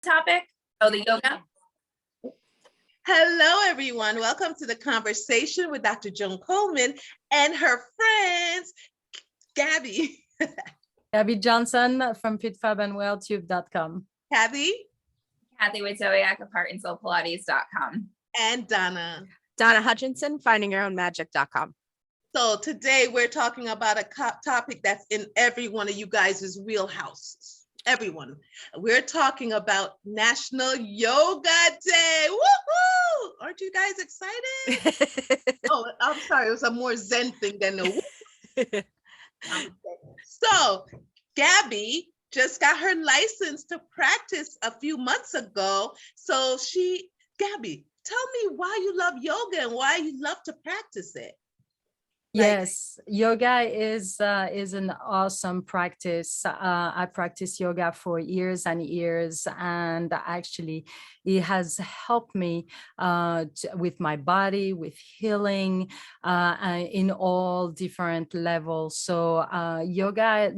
topic? Oh, the yoga. Hello, everyone. Welcome to the conversation with Dr. Joan Coleman and her friends, Gabi. Gabi Johnson from fitfabandwelltube.com. Cathy. Cathy Wdowiak of heartnsoulpilates.com. And Donna. Donna Hutchinson, findingyourownmagic.com. So today we're talking about a topic that's in every one of you guys' wheelhouses. Everyone. We're talking about National Yoga Day. Woohoo! Aren't you guys excited? Oh, I'm sorry. It was a more Zen thing than a So, Gabi just got her license to practice a few months ago. So Gabi, tell me why you love yoga and why you love to practice it. Yes, yoga is an awesome practice. I practiced yoga for years and years, and actually it has helped me with my body, with healing in all different levels. So yoga,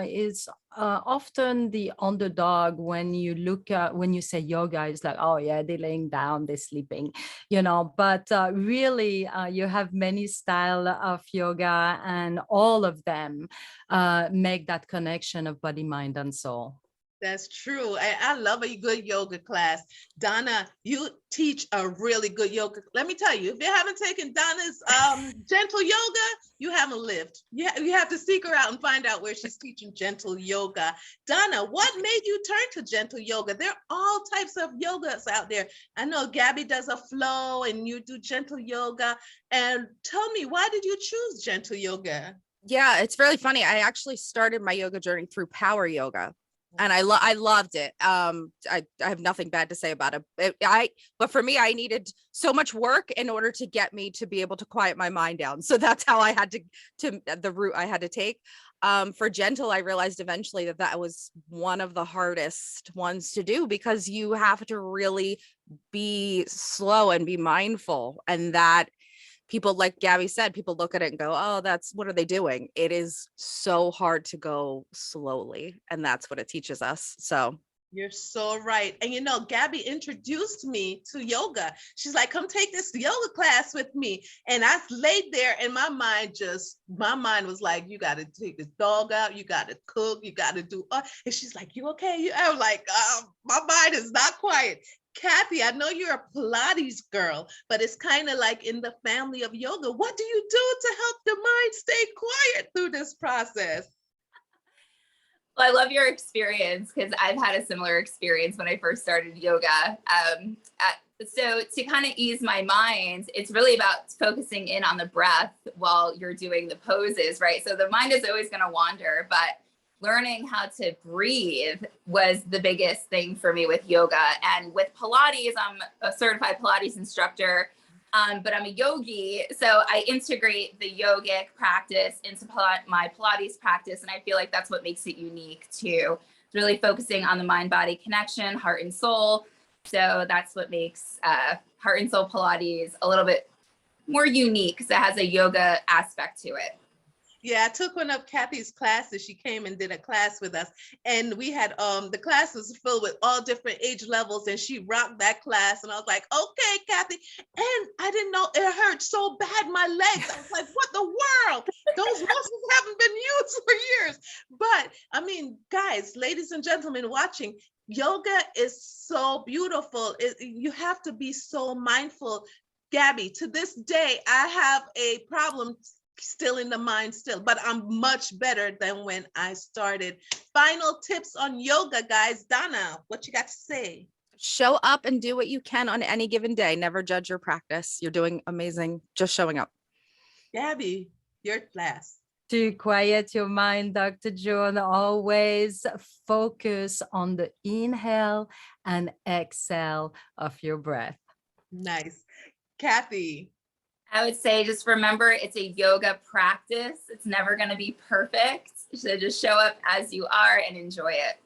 is often the underdog when you look at, when you say yoga, it's like, oh yeah, they're laying down, they're sleeping, but really you have many style of yoga, and all of them make that connection of body, mind, and soul. That's true. I love a good yoga class. Donna, you teach a really good yoga. Let me tell you, if you haven't taken Donna's gentle yoga, you haven't lived. You have to seek her out and find out where she's teaching gentle yoga. Donna, what made you turn to gentle yoga? There are all types of yogas out there. I know Gabi does a flow and you do gentle yoga. And tell me, why did you choose gentle yoga? Yeah, it's really funny. I actually started my yoga journey through power yoga. And I loved it. I have nothing bad to say about it. But for me, I needed so much work in order to get me to be able to quiet my mind down. So that's how I had to the route I had to take. For gentle, I realized eventually that was one of the hardest ones to do, because you have to really be slow and be mindful, and that people, like Gabi said, people look at it and go, oh, what are they doing? It is so hard to go slowly. And that's what it teaches us. So you're so right. And Gabi introduced me to yoga. She's like, come take this yoga class with me. And I laid there and my mind was like, you got to take this dog out. You got to cook. You got to do. And she's like, you okay? I was like, my mind is not quiet. Cathy, I know you're a Pilates girl, but it's kind of like in the family of yoga. What do you do to help the mind stay quiet through this process? Well, I love your experience, because I've had a similar experience when I first started yoga. So to kind of ease my mind, it's really about focusing in on the breath while you're doing the poses, right? So the mind is always going to wander, but learning how to breathe was the biggest thing for me with yoga. And with Pilates, I'm a certified Pilates instructor, but I'm a yogi. So I integrate the yogic practice into my Pilates practice. And I feel like that's what makes it unique too. It's really focusing on the mind-body connection, heart and soul. So that's what makes Heart and Soul Pilates a little bit more unique, because it has a yoga aspect to it. Yeah, I took one of Cathy's classes. She came and did a class with us, and we had the class was filled with all different age levels, and she rocked that class. And I was like, okay, Cathy. And I didn't know it hurt so bad, my legs. I was like, what the world? Those muscles haven't been used for years. But I mean, guys, ladies and gentlemen watching, yoga is so beautiful. You have to be so mindful. Gabi, to this day, I have a problem still in the mind but I'm much better than when I started. Final tips on yoga, guys. Donna, what you got to say? Show up and do what you can on any given day. Never judge your practice. You're doing amazing. Just showing up. Gabi, your class. To quiet your mind, Dr. Joan, always focus on the inhale and exhale of your breath. Nice. Cathy. I would say just remember, it's a yoga practice. It's never going to be perfect. So just show up as you are and enjoy it.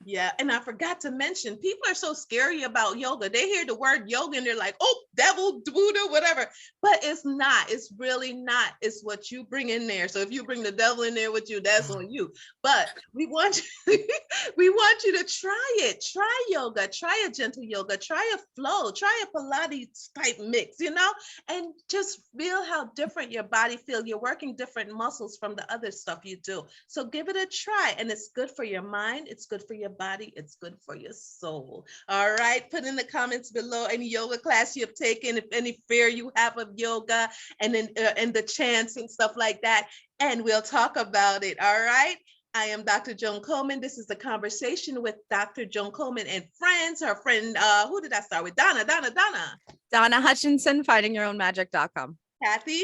Yeah, and I forgot to mention, people are so scary about yoga. They hear the word yoga and they're like, oh, devil, Buddha, whatever. But it's not. It's really not. It's what you bring in there. So if you bring the devil in there with you, that's on you. But we want you, we want you to try it. Try yoga. Try a gentle yoga. Try a flow. Try a Pilates type mix, you know, and just feel how different your body feels. You're working different muscles from the other stuff you do. So give it a try, and it's good for your mind. It's good for your body. It's good for your soul. All right. Put in the comments below any yoga class you have taken, if any fear you have of yoga, and then and the chants and stuff like that. And we'll talk about it. All right. I am Dr. Joan Coleman. This is the conversation with Dr. Joan Coleman and friends. Her friend, who did I start with? Donna. Donna Hutchinson, findingyourownmagic.com. Cathy.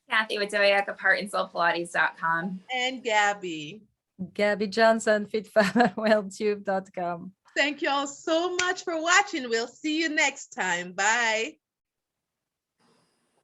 Cathy Wdowiak of heartnsoulpilates.com. And Gabi. Gabi Johnson, fitfabandwelltube.com. Thank you all so much for watching. We'll see you next time. Bye.